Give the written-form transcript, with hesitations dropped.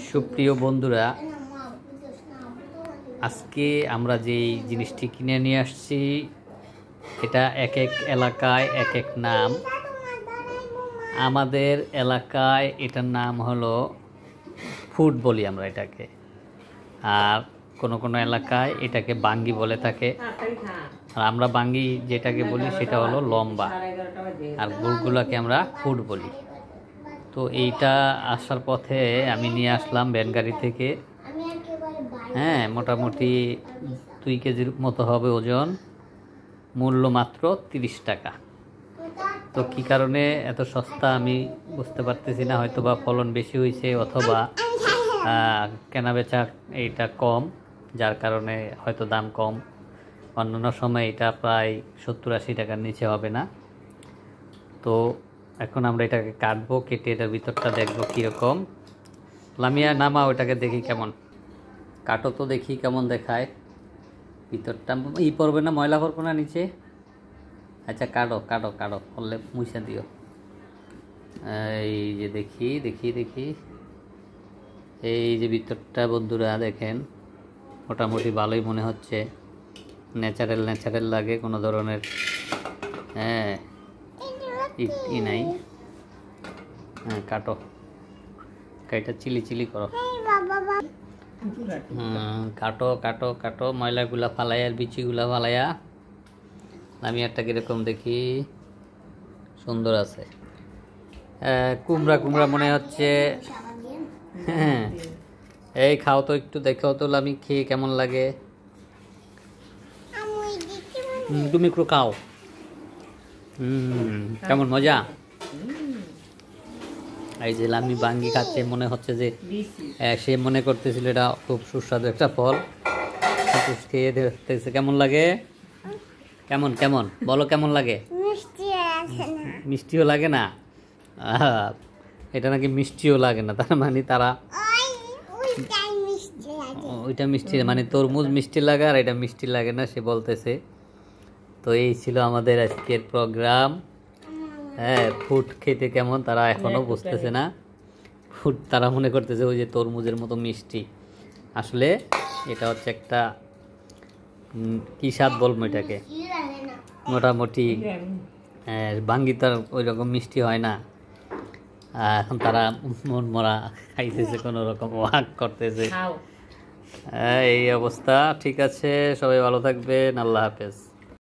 সুপ্রিয় বন্ধুরা, আজকে আমরা যেই জিনিসটি কিনে নিয়ে আসছি এটা এক এক এলাকায় এক এক নাম। আমাদের এলাকায় এটার নাম হলো ফুট বলি আমরা এটাকে, আর কোনো কোনো এলাকায় এটাকে বাঙ্গি বলে থাকে। আর আমরা বাঙ্গি যেটাকে বলি সেটা হলো লম্বা, আর গুড়গুলাকে আমরা ফুট বলি। তো এইটা আসার পথে আমি নিয়ে আসলাম ভ্যান গাড়ি থেকে। হ্যাঁ, মোটামুটি 2 কেজির মতো হবে ওজন, মূল্য মাত্র 30 টাকা। তো কী কারণে এত সস্তা আমি বুঝতে পারতেছি না, হয়তো বা ফলন বেশি হয়েছে অথবা কেনাবেচা এইটা কম, যার কারণে হয়তো দাম কম। অন্যান্য সময় এটা প্রায় 70-80 টাকার নিচে হবে না। তো এখন আমরা এটাকে কাটবো, কেটে এটার ভিতরটা দেখবো কীরকম। লামিয়া নামা ওটাকে দেখি কেমন, কাটো তো দেখি কেমন দেখায় ভিতরটা। পড়বে না, ময়লা পড়বে না নিচে? আচ্ছা, কাটো কাটো কাটো, করলে মুছে দিও। এই যে দেখি দেখি দেখি, এই যে ভিতরটা বন্ধুরা দেখেন, মোটামুটি ভালোই মনে হচ্ছে, ন্যাচারাল ন্যাচারাল লাগে, কোনো ধরনের ই নাই। হ্যাঁ, কাটো, এটা চিলি চিলি করো। কাটো কাটো কাটো, ময়লাগুলা ফালাইয়া আর বিচিগুলা ফালাইয়া। আমি একটা কীরকম দেখি, সুন্দর আছে, কুমড়া কুমড়া মনে হচ্ছে। হ্যাঁ, এই খাও তো, একটু দেখো তো আমি খেয়ে কেমন লাগে। তুমি একটু খাও। কেমন মজা। এই যে লামি বাঙ্গি খাচ্ছে, মনে হচ্ছে যে সে মনে করতেছিল এটা খুব সুস্বাদু একটা ফল। খেয়ে দেখতেছে কেমন লাগে। কেমন কেমন বলো, কেমন লাগে? মিষ্টিও লাগে না? এটা নাকি মিষ্টিও লাগে না, তার মানে তারা ওইটা মিষ্টি, মানে তরমুজ মিষ্টি লাগে আর এটা মিষ্টি লাগে না, সে বলতেছে। তো এই ছিল আমাদের আজকের প্রোগ্রাম। হ্যাঁ, ফুড খেতে কেমন তারা এখনও বুঝতেছে না। ফুড তারা মনে করতেছে ওই যে তরমুজের মতো মিষ্টি, আসলে এটা হচ্ছে একটা কী স্বাদ বলবো এটাকে, মোটামুটি বাঙ্গি তো ওই রকম মিষ্টি হয় না। এখন তারা মন মরা খাইতেছে, কোনো রকম ওয়াক করতেছে। এই অবস্থা। ঠিক আছে, সবাই ভালো থাকবেন, আল্লাহ হাফেজ।